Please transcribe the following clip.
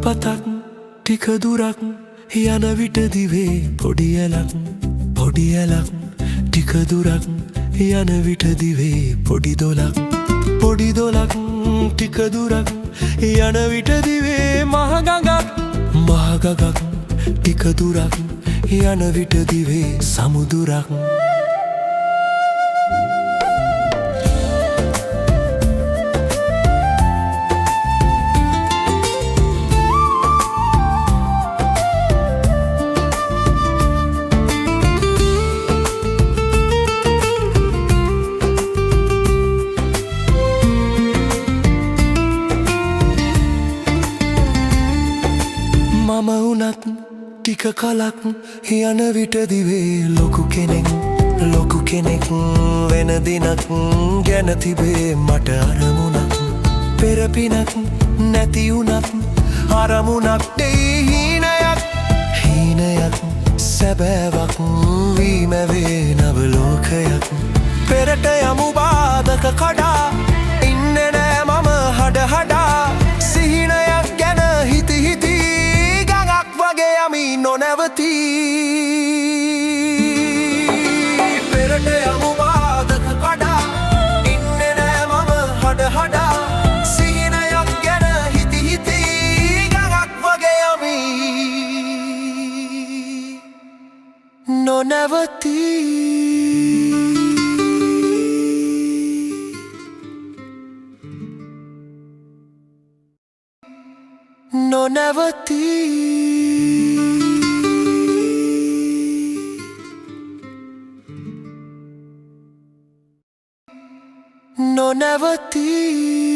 පතක් ටික දුරක් යන විට දිවේ පොඩි ඇලක් ටික දුරක් යන විට දිවේ පොඩි දොලක් ටික දුරක් යන විට දිවේ මහ ගඟක් ටික දුරක් යන විට දිවේ සමුදුරක් මම වුණත් ටික කලක් යන විට දිවේ ලොකු කෙනෙක් වෙන දිනක් ගැන තිබේ මට අරමුණක් පෙර පිනක් නැති වුණත් අරමුණක් දෙයි හීනයක් සැබෑවක් වීම වේ නව ලෝකයක් පෙරට යමු බාධක කඩා ඉන්නේ නෑ මම හඩා සිහිනයක් ගැන හිති නොනැවතී පෙරට යමු බාධක කඩා ඉන්නේ නෑ මම හඩා සිහිනයක් ගැන හිති ගඟක් වගේ යමි නොනැවතී නොනැවතී